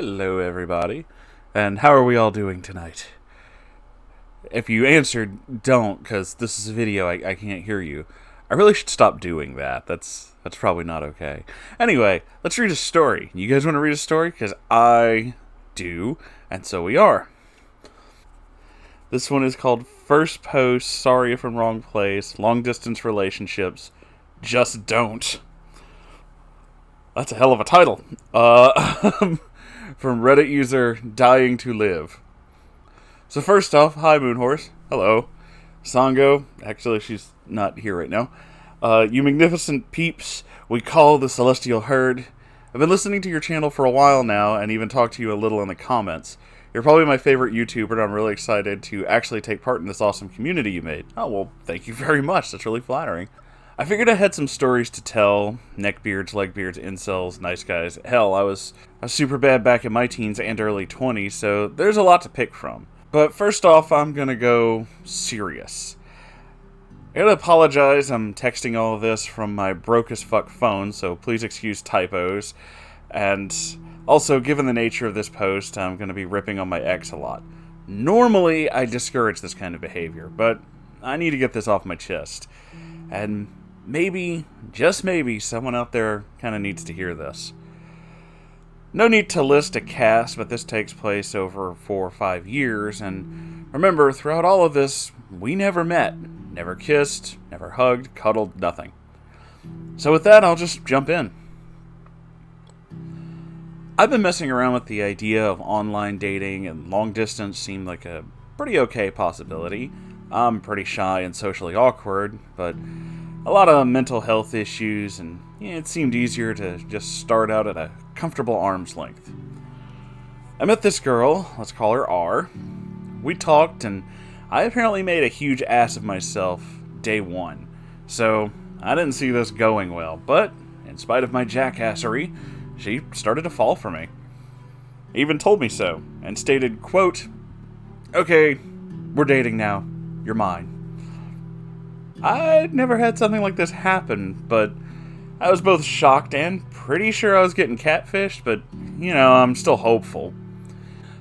Hello, everybody. And how are we all doing tonight? If you answered, don't, because this is a video, I can't hear you. I really should stop doing that. That's probably not okay. Anyway, let's read a story. You guys want to read a story? Because I do, and so we are. This one is called First Post, Sorry If I'm Wrong Place, Long Distance Relationships, Just Don't. That's a hell of a title. From Reddit user Dying to Live. So first off, hi Moonhorse. Hello. Sango. Actually, she's not here right now. You magnificent peeps we call the Celestial Herd. I've been listening to your channel for a while now and even talked to you a little in the comments. You're probably my favorite YouTuber and I'm really excited to actually take part in this awesome community you made. Oh, well, thank you very much. That's really flattering. I figured I had some stories to tell. Neckbeards, legbeards, incels, nice guys. Hell, I was super bad back in my teens and early 20s, so there's a lot to pick from. But first off, I'm gonna go serious. I gotta apologize, I'm texting all of this from my broke-as-fuck phone, so please excuse typos. And also, given the nature of this post, I'm gonna be ripping on my ex a lot. Normally, I discourage this kind of behavior, but I need to get this off my chest. And maybe, just maybe, someone out there kind of needs to hear this. No need to list a cast, but this takes place over 4 or 5 years, and remember, throughout all of this, we never met, never kissed, never hugged, cuddled, nothing. So with that, I'll just jump in. I've been messing around with the idea of online dating, and long distance seemed like a pretty okay possibility. I'm pretty shy and socially awkward, but a lot of mental health issues, and it seemed easier to just start out at a comfortable arm's length. I met this girl, let's call her R. We talked, and I apparently made a huge ass of myself day one, so I didn't see this going well, but in spite of my jackassery, she started to fall for me. He even told me so, and stated, quote, "Okay, we're dating now. You're mine." I'd never had something like this happen, but I was both shocked and pretty sure I was getting catfished, but, I'm still hopeful.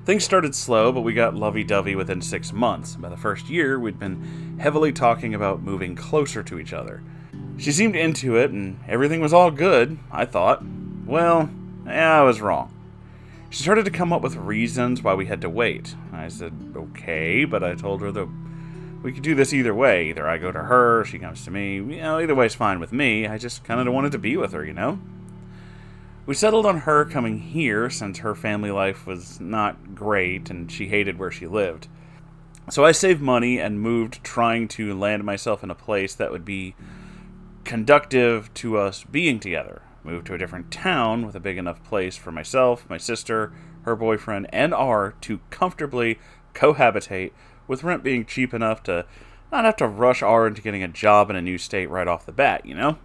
Things started slow, but we got lovey-dovey within 6 months. By the first year, we'd been heavily talking about moving closer to each other. She seemed into it, and everything was all good, I thought. Well, I was wrong. She started to come up with reasons why we had to wait. I said, okay, but I told her that we could do this either way. Either I go to her, or she comes to me. Either way's fine with me. I just kind of wanted to be with her, We settled on her coming here since her family life was not great and she hated where she lived. So I saved money and moved trying to land myself in a place that would be conducive to us being together. Moved to a different town with a big enough place for myself, my sister, her boyfriend, and R to comfortably cohabitate, with rent being cheap enough to not have to rush R into getting a job in a new state right off the bat, A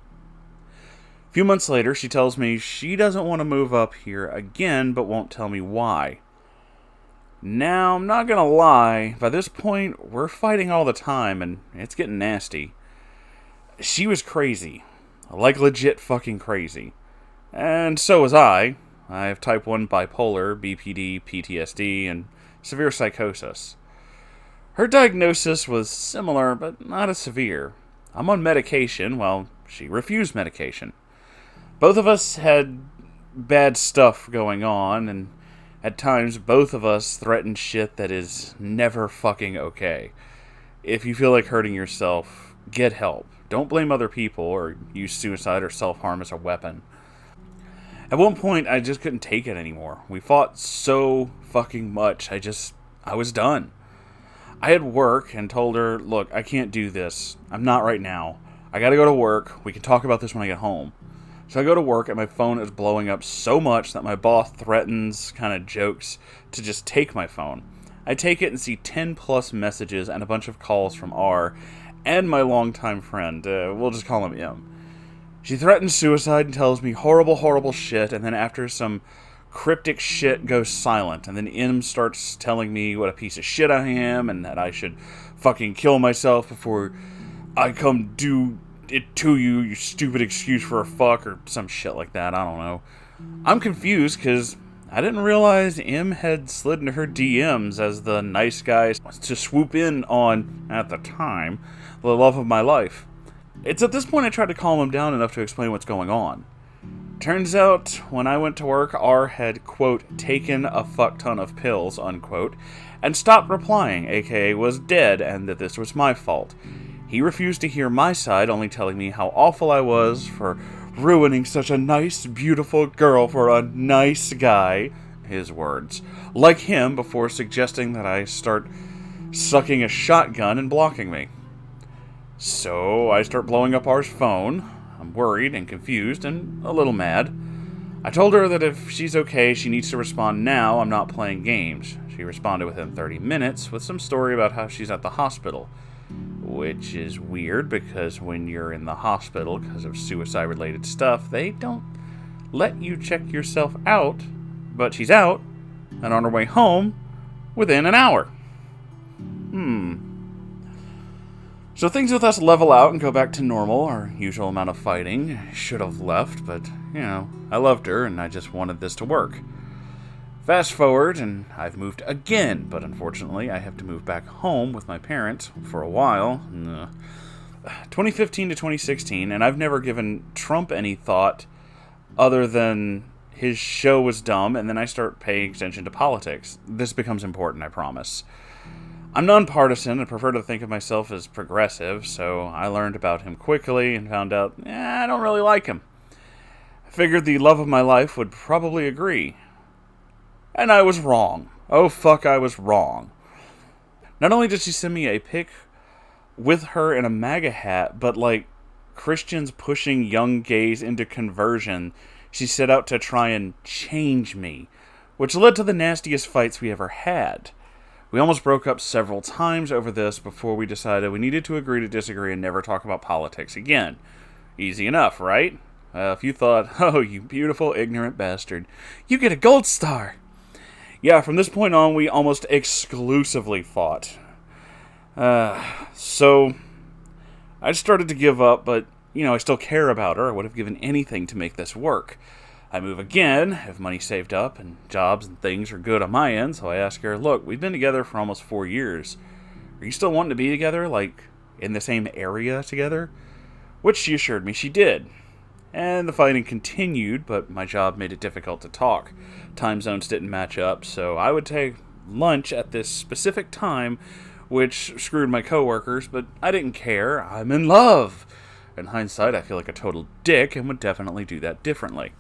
few months later, she tells me she doesn't want to move up here again, but won't tell me why. Now, I'm not gonna lie, by this point, we're fighting all the time, and it's getting nasty. She was crazy. Like legit fucking crazy. And so was I. I have type 1 bipolar, BPD, PTSD, and severe psychosis. Her diagnosis was similar, but not as severe. I'm on medication, while she refused medication. Both of us had bad stuff going on, and at times both of us threatened shit that is never fucking okay. If you feel like hurting yourself, get help. Don't blame other people or use suicide or self-harm as a weapon. At one point, I just couldn't take it anymore. We fought so fucking much, I was done. I had work and told her, look, I can't do this. I'm not right now. I gotta go to work. We can talk about this when I get home. So I go to work and my phone is blowing up so much that my boss threatens, kind of jokes, to just take my phone. I take it and see 10 plus messages and a bunch of calls from R and my longtime friend. We'll just call him M. She threatens suicide and tells me horrible, horrible shit, and then after some cryptic shit goes silent, and then M starts telling me what a piece of shit I am, and that I should fucking kill myself before I come do it to you, you stupid excuse for a fuck, or some shit like that, I don't know. I'm confused, because I didn't realize M had slid into her DMs as the nice guy to swoop in on, at the time, the love of my life. It's at this point I tried to calm him down enough to explain what's going on. Turns out, when I went to work, R had, quote, taken a fuck ton of pills, unquote, and stopped replying, aka was dead, and that this was my fault. He refused to hear my side, only telling me how awful I was for ruining such a nice, beautiful girl for a nice guy, his words, like him, before suggesting that I start sucking a shotgun and blocking me. So I start blowing up R's phone. I'm worried and confused and a little mad. I told her that if she's okay, she needs to respond now. I'm not playing games. She responded within 30 minutes with some story about how she's at the hospital. Which is weird because when you're in the hospital because of suicide-related stuff, they don't let you check yourself out. But she's out and on her way home within an hour. So things with us level out and go back to normal, our usual amount of fighting. Should have left, but, I loved her and I just wanted this to work. Fast forward, and I've moved again, but unfortunately I have to move back home with my parents for a while. 2015 to 2016, and I've never given Trump any thought other than his show was dumb, and then I start paying attention to politics. This becomes important, I promise. I'm nonpartisan and prefer to think of myself as progressive, so I learned about him quickly and found out, I don't really like him. I figured the love of my life would probably agree. And I was wrong. Oh fuck, I was wrong. Not only did she send me a pic with her in a MAGA hat, but like Christians pushing young gays into conversion, she set out to try and change me, which led to the nastiest fights we ever had. We almost broke up several times over this before we decided we needed to agree to disagree and never talk about politics again. Easy enough, right? If you thought, oh, you beautiful, ignorant bastard, you get a gold star. Yeah, from this point on, we almost exclusively fought. So I started to give up, but, I still care about her. I would have given anything to make this work. I move again, have money saved up, and jobs and things are good on my end, so I ask her, look, we've been together for almost 4 years. Are you still wanting to be together, like, in the same area together? Which she assured me she did. And the fighting continued, but my job made it difficult to talk. Time zones didn't match up, so I would take lunch at this specific time, which screwed my coworkers, but I didn't care. I'm in love! In hindsight, I feel like a total dick and would definitely do that differently.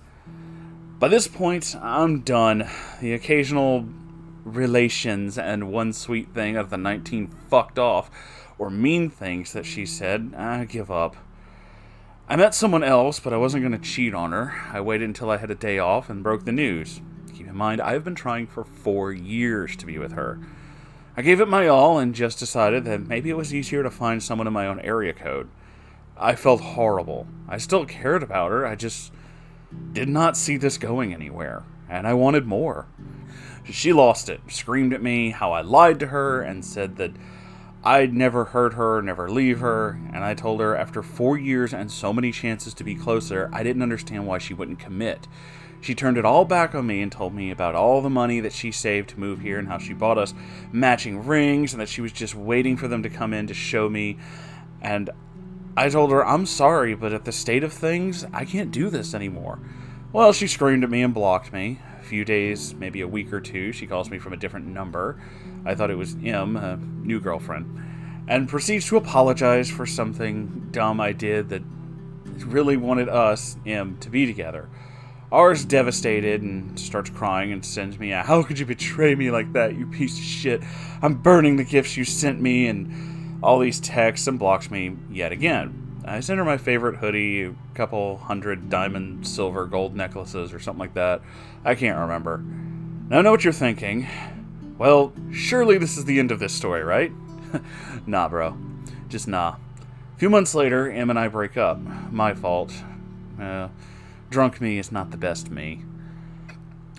By this point, I'm done. The occasional relations and one sweet thing out of the 19 fucked off or mean things that she said, I give up. I met someone else, but I wasn't going to cheat on her. I waited until I had a day off and broke the news. Keep in mind, I've been trying for 4 years to be with her. I gave it my all and just decided that maybe it was easier to find someone in my own area code. I felt horrible. I still cared about her, I just did not see this going anywhere, and I wanted more. She lost it, screamed at me how I lied to her, and said that I'd never hurt her, never leave her, and I told her after 4 years and so many chances to be closer, I didn't understand why she wouldn't commit. She turned it all back on me and told me about all the money that she saved to move here and how she bought us matching rings and that she was just waiting for them to come in to show me, and I told her, I'm sorry, but at the state of things, I can't do this anymore. Well, she screamed at me and blocked me. A few days, maybe a week or two, she calls me from a different number. I thought it was M, a new girlfriend, and proceeds to apologize for something dumb I did that really wanted us, M, to be together. R's devastated and starts crying and sends me a, how could you betray me like that, you piece of shit? I'm burning the gifts you sent me, and all these texts, and blocks me yet again. I sent her my favorite hoodie, a couple hundred diamond, silver, gold necklaces or something like that. I can't remember. Now I know what you're thinking. Well, surely this is the end of this story, right? Nah, bro. Just nah. A few months later, Em and I break up. My fault. Drunk me is not the best me.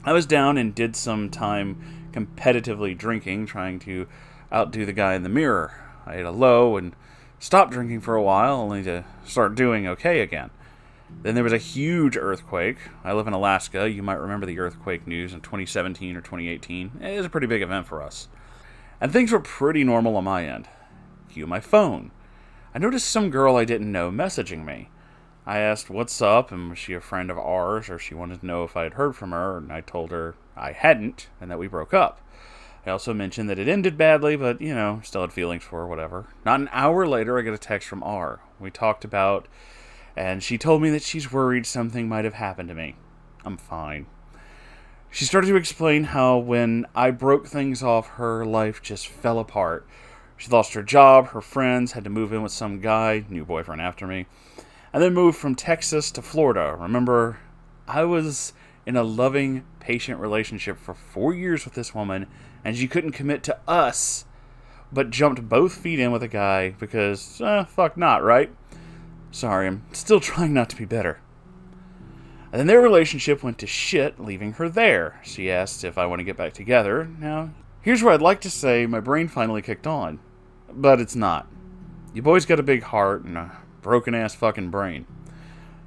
I was down and did some time competitively drinking, trying to outdo the guy in the mirror. I ate a low and stopped drinking for a while, only to start doing okay again. Then there was a huge earthquake. I live in Alaska. You might remember the earthquake news in 2017 or 2018. It was a pretty big event for us. And things were pretty normal on my end. Cue my phone. I noticed some girl I didn't know messaging me. I asked what's up, and was she a friend of ours, or she wanted to know if I had heard from her, and I told her I hadn't, and that we broke up. I also mentioned that it ended badly, but, still had feelings for her, whatever. Not an hour later, I get a text from R. We talked about, and she told me that she's worried something might have happened to me. I'm fine. She started to explain how when I broke things off, her life just fell apart. She lost her job, her friends, had to move in with some guy, new boyfriend after me, and then moved from Texas to Florida. Remember, I was in a loving, patient relationship for 4 years with this woman, and she couldn't commit to us, but jumped both feet in with a guy because, fuck not, right? Sorry, I'm still trying not to be better. And then their relationship went to shit, leaving her there. She asked if I want to get back together. Now, here's where I'd like to say my brain finally kicked on, but it's not. You boys got a big heart and a broken-ass fucking brain.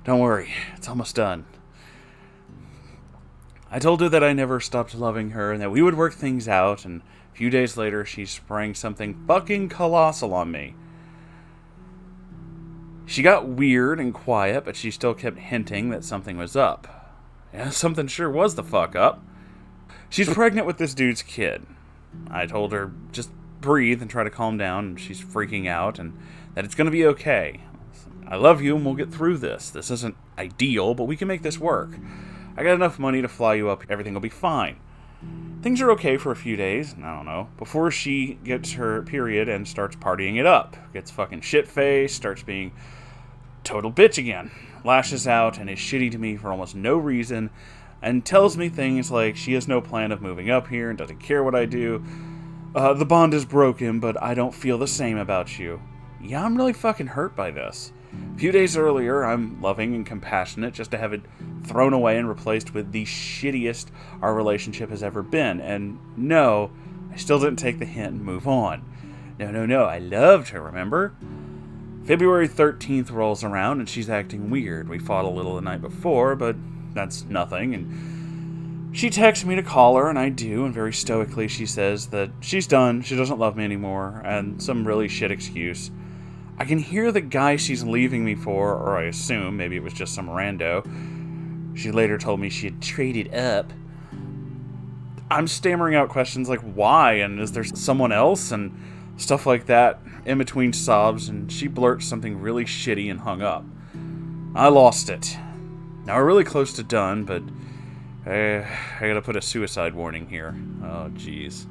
Don't worry, it's almost done. I told her that I never stopped loving her and that we would work things out, and a few days later she sprang something fucking colossal on me. She got weird and quiet, but she still kept hinting that something was up. Yeah, something sure was the fuck up. She's pregnant with this dude's kid. I told her just breathe and try to calm down, and she's freaking out, and that it's going to be okay. I love you and we'll get through this. This isn't ideal, but we can make this work. I got enough money to fly you up. Everything will be fine. Things are okay for a few days, I don't know, before she gets her period and starts partying it up. Gets fucking shit-faced, starts being total bitch again. Lashes out and is shitty to me for almost no reason, and tells me things like she has no plan of moving up here and doesn't care what I do. The bond is broken, but I don't feel the same about you. Yeah, I'm really fucking hurt by this. A few days earlier, I'm loving and compassionate just to have it thrown away and replaced with the shittiest our relationship has ever been. And no, I still didn't take the hint and move on. No, I loved her, remember? February 13th rolls around and she's acting weird. We fought a little the night before, but that's nothing. And she texts me to call her, and I do, and very stoically she says that she's done, she doesn't love me anymore, and some really shit excuse. I can hear the guy she's leaving me for, or I assume, maybe it was just some rando. She later told me she had traded up. I'm stammering out questions like, why, and is there someone else, and stuff like that, in between sobs, and she blurts something really shitty and hung up. I lost it. Now we're really close to done, but I gotta put a suicide warning here. Oh, jeez.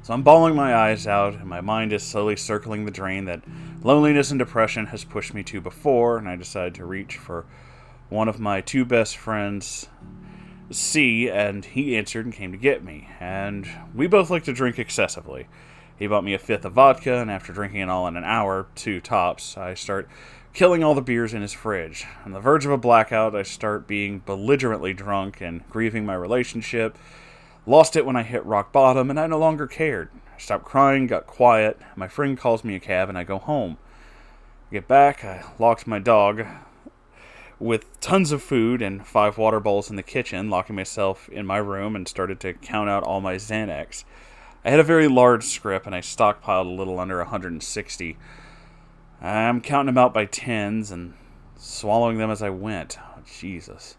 So I'm bawling my eyes out, and my mind is slowly circling the drain that loneliness and depression has pushed me to before, and I decide to reach for one of my two best friends, C, and he answered and came to get me. And we both like to drink excessively. He bought me a fifth of vodka, and after drinking it all in an hour, 2 tops, I start killing all the beers in his fridge. On the verge of a blackout, I start being belligerently drunk and grieving my relationship. Lost it when I hit rock bottom, and I no longer cared. I stopped crying, got quiet. My friend calls me a cab, and I go home. I get back, I locked my dog with tons of food and 5 water bowls in the kitchen, locking myself in my room and started to count out all my Xanax. I had a very large script, and I stockpiled a little under 160. I'm counting them out by tens and swallowing them as I went. Oh, Jesus.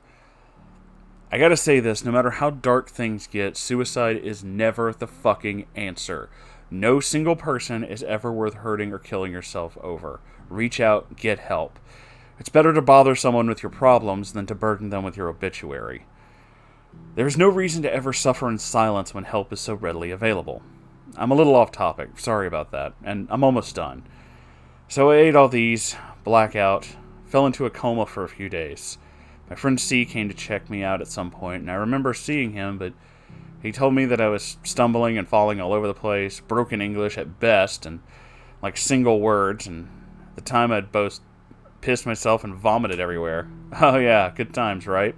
I gotta say this, no matter how dark things get, suicide is never the fucking answer. No single person is ever worth hurting or killing yourself over. Reach out, get help. It's better to bother someone with your problems than to burden them with your obituary. There is no reason to ever suffer in silence when help is so readily available. I'm a little off topic, sorry about that, and I'm almost done. So I ate all these, blackout, fell into a coma for a few days. My friend C came to check me out at some point, and I remember seeing him, but he told me that I was stumbling and falling all over the place, broken English at best, and like single words, and at the time I'd both pissed myself and vomited everywhere. Oh yeah, good times, right?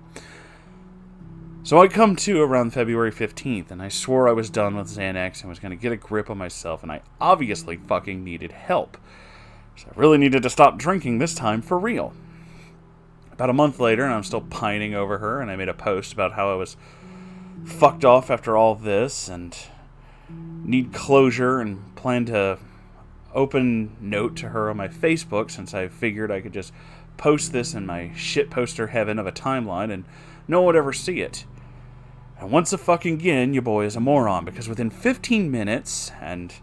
So I come to around February 15th, and I swore I was done with Xanax and was going to get a grip on myself, and I obviously fucking needed help. So I really needed to stop drinking this time for real. About a month later, and I'm still pining over her, and I made a post about how I was fucked off after all this and need closure, and plan to open note to her on my Facebook, since I figured I could just post this in my shit poster heaven of a timeline and no one would ever see it. And once again, your boy is a moron, because within 15 minutes, and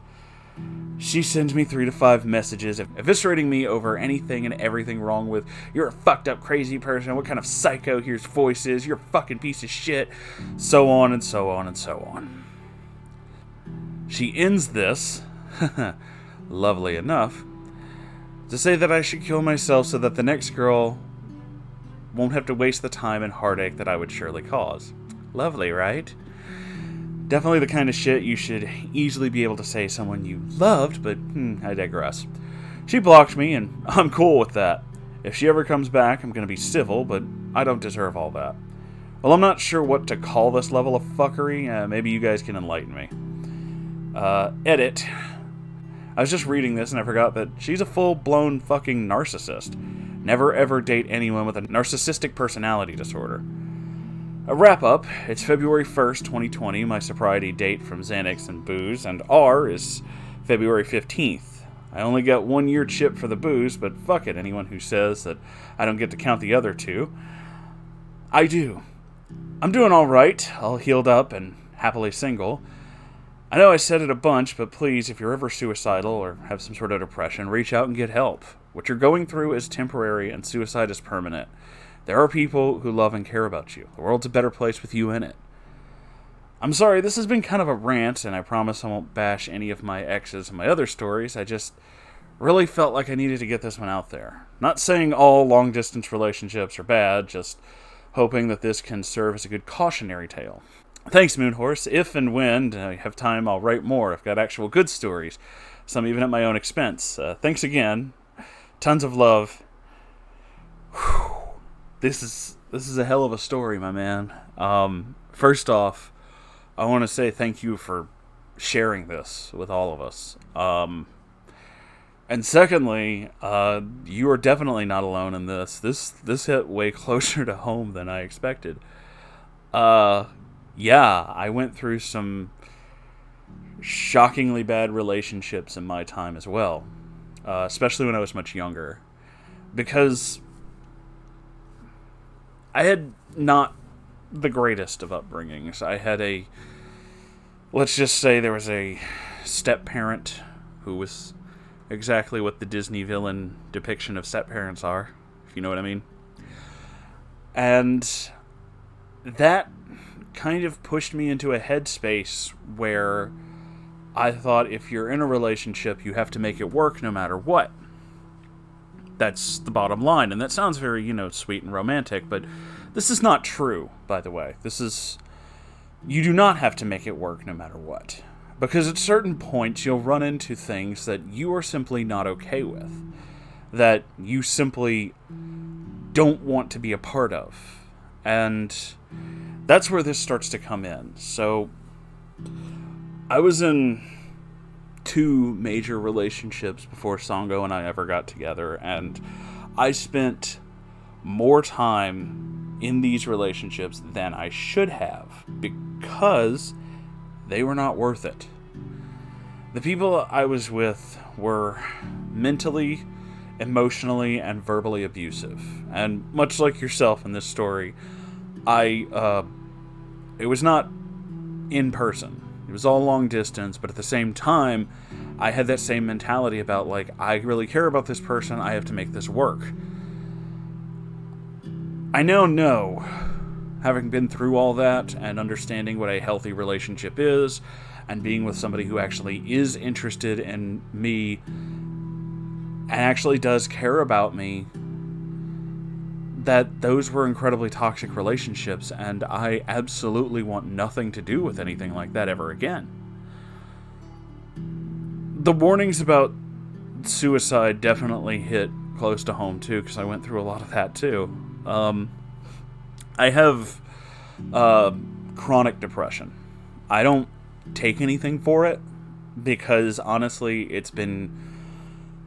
she sends me 3 to 5 messages eviscerating me over anything and everything wrong with, you're a fucked up crazy person, what kind of psycho hears voices, you're a fucking piece of shit, so on and so on and so on. She ends this, lovely enough, to say that I should kill myself so that the next girl won't have to waste the time and heartache that I would surely cause. Lovely, right? Definitely the kind of shit you should easily be able to say someone you loved, but I digress. She blocked me, and I'm cool with that. If she ever comes back, I'm going to be civil, but I don't deserve all that. Well, I'm not sure what to call this level of fuckery. Maybe you guys can enlighten me. Edit. I was just reading this and I forgot that she's a full-blown fucking narcissist. Never ever date anyone with a narcissistic personality disorder. A wrap-up, it's February 1st, 2020, my sobriety date from Xanax and booze, and R is February 15th. I only get 1 year chip for the booze, but fuck it, anyone who says that I don't get to count the other 2. I do. I'm doing alright, all healed up and happily single. I know I said it a bunch, but please, if you're ever suicidal or have some sort of depression, reach out and get help. What you're going through is temporary and suicide is permanent. There are people who love and care about you. The world's a better place with you in it. I'm sorry, this has been kind of a rant, and I promise I won't bash any of my exes and my other stories. I just really felt like I needed to get this one out there. Not saying all long-distance relationships are bad, just hoping that this can serve as a good cautionary tale. Thanks, Moonhorse. If and when I have time, I'll write more. I've got actual good stories, some even at my own expense. Thanks again. Tons of love. Whew. This is a hell of a story, my man. First off, I want to say thank you for sharing this with all of us. And secondly, you are definitely not alone in this. This hit way closer to home than I expected. Yeah, I went through some shockingly bad relationships in my time as well, especially when I was much younger, because I had not the greatest of upbringings. I had let's just say there was a step-parent who was exactly what the Disney villain depiction of step-parents are, if you know what I mean. And that kind of pushed me into a headspace where I thought if you're in a relationship, you have to make it work no matter what. That's the bottom line. And that sounds very, sweet and romantic, but this is not true, by the way. You do not have to make it work no matter what. Because at certain points, you'll run into things that you are simply not okay with. That you simply don't want to be a part of. And that's where this starts to come in. So, I was in 2 major relationships before Sango and I ever got together, and I spent more time in these relationships than I should have, because they were not worth it. The people I was with were mentally, emotionally, and verbally abusive. And much like yourself in this story, it was not in person. It was all long distance, but at the same time, I had that same mentality about, I really care about this person, I have to make this work. I now know, having been through all that, and understanding what a healthy relationship is, and being with somebody who actually is interested in me, and actually does care about me, that those were incredibly toxic relationships, and I absolutely want nothing to do with anything like that ever again. The warnings about suicide definitely hit close to home, too, because I went through a lot of that, too. I have chronic depression. I don't take anything for it, because, honestly, it's been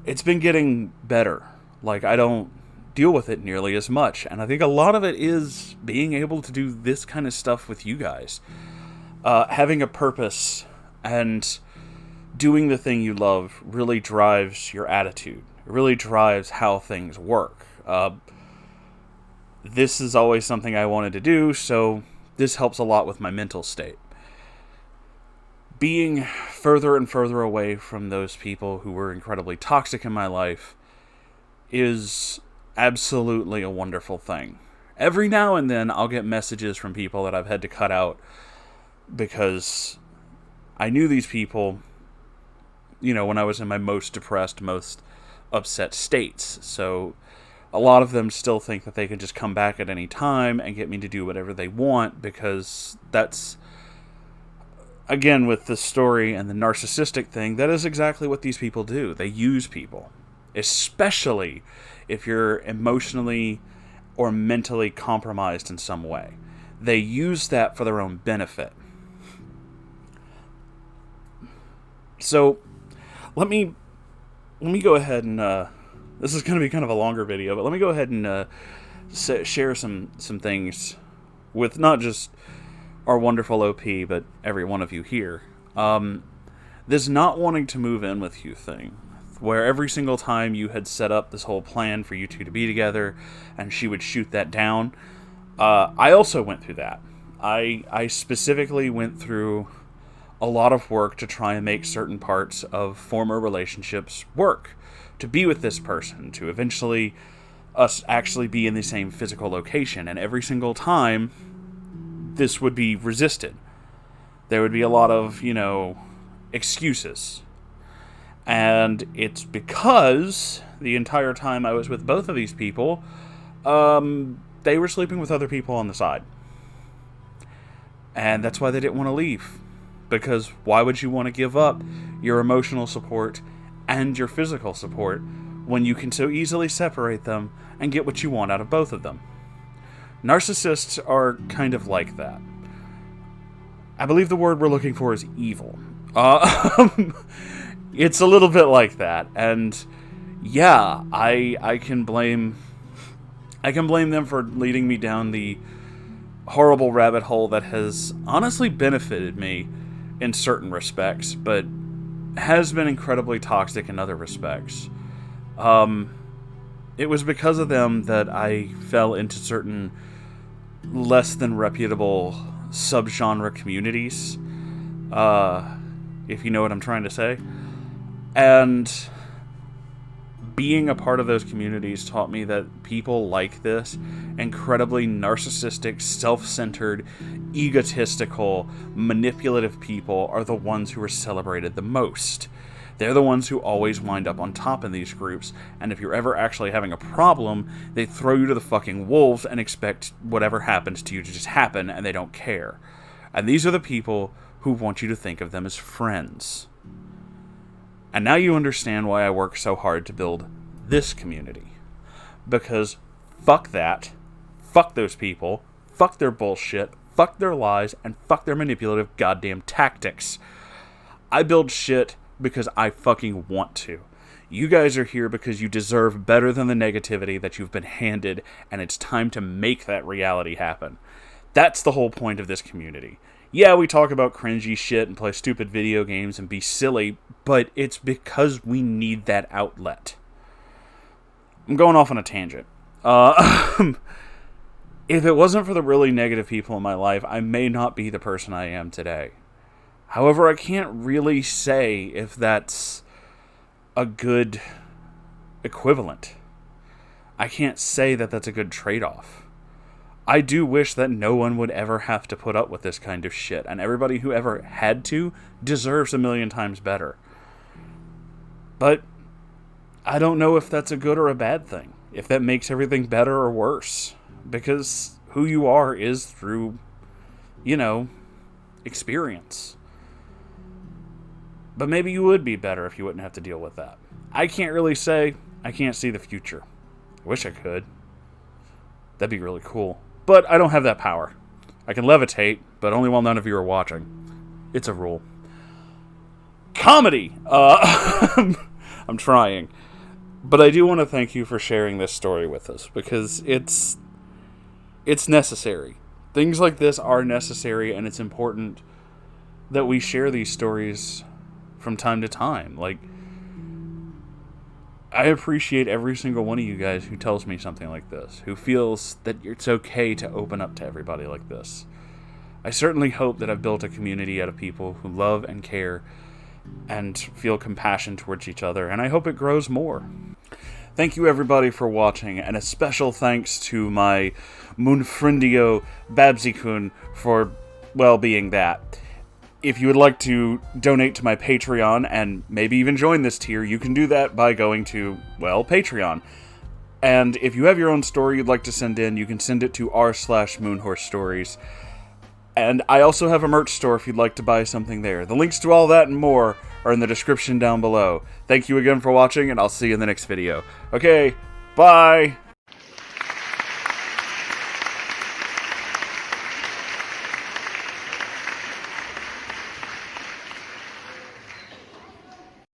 getting better. I don't deal with it nearly as much. And I think a lot of it is being able to do this kind of stuff with you guys. Having a purpose and doing the thing you love really drives your attitude. It really drives how things work. This is always something I wanted to do, so this helps a lot with my mental state. Being further and further away from those people who were incredibly toxic in my life is absolutely a wonderful thing. Every now and then I'll get messages from people that I've had to cut out because I knew these people, when I was in my most depressed, most upset states. So a lot of them still think that they can just come back at any time and get me to do whatever they want, because that's, again, with the story and the narcissistic thing, that is exactly what these people do. They use people, especially if you're emotionally or mentally compromised in some way. They use that for their own benefit. So, let me go ahead and, this is going to be kind of a longer video, but let me go ahead and share some things with not just our wonderful OP, but every one of you here. This not wanting to move in with you thing, where every single time you had set up this whole plan for you two to be together, and she would shoot that down, I also went through that. I specifically went through a lot of work to try and make certain parts of former relationships work. To be with this person, to eventually us actually be in the same physical location. And every single time, this would be resisted. There would be a lot of, excuses. And it's because the entire time I was with both of these people, they were sleeping with other people on the side. And that's why they didn't want to leave. Because why would you want to give up your emotional support and your physical support when you can so easily separate them and get what you want out of both of them? Narcissists are kind of like that. I believe the word we're looking for is evil. It's a little bit like that, and yeah, I can blame them for leading me down the horrible rabbit hole that has honestly benefited me in certain respects, but has been incredibly toxic in other respects. It was because of them that I fell into certain less than reputable subgenre communities, if you know what I'm trying to say. And being a part of those communities taught me that people like this incredibly narcissistic, self-centered, egotistical, manipulative people are the ones who are celebrated the most. They're the ones who always wind up on top in these groups, and if you're ever actually having a problem, they throw you to the fucking wolves and expect whatever happens to you to just happen, and they don't care. And these are the people who want you to think of them as friends. And now you understand why I work so hard to build this community. Because fuck that, fuck those people, fuck their bullshit, fuck their lies, and fuck their manipulative goddamn tactics. I build shit because I fucking want to. You guys are here because you deserve better than the negativity that you've been handed, and it's time to make that reality happen. That's the whole point of this community. Yeah, we talk about cringy shit and play stupid video games and be silly, but it's because we need that outlet. I'm going off on a tangent. If it wasn't for the really negative people in my life, I may not be the person I am today. However, I can't really say if that's a good equivalent. I can't say that that's a good trade-off. I do wish that no one would ever have to put up with this kind of shit, and everybody who ever had to deserves a million times better. But I don't know if that's a good or a bad thing, if that makes everything better or worse, because who you are is through, experience. But maybe you would be better if you wouldn't have to deal with that. I can't really say. I can't see the future. I wish I could. That'd be really cool. But I don't have that power. I can levitate, but only while none of you are watching. It's a rule. Comedy! I'm trying. But I do want to thank you for sharing this story with us, because it's necessary. Things like this are necessary, and it's important that we share these stories from time to time. Like, I appreciate every single one of you guys who tells me something like this, who feels that it's okay to open up to everybody like this. I certainly hope that I've built a community out of people who love and care and feel compassion towards each other, and I hope it grows more. Thank you everybody for watching, and a special thanks to my Moonfriendio Babbsy-kun for, well, being that. If you would like to donate to my Patreon, and maybe even join this tier, you can do that by going to, well, Patreon. And if you have your own story you'd like to send in, you can send it to r/Moonhorse Stories. And I also have a merch store if you'd like to buy something there. The links to all that and more are in the description down below. Thank you again for watching, and I'll see you in the next video. Okay, bye!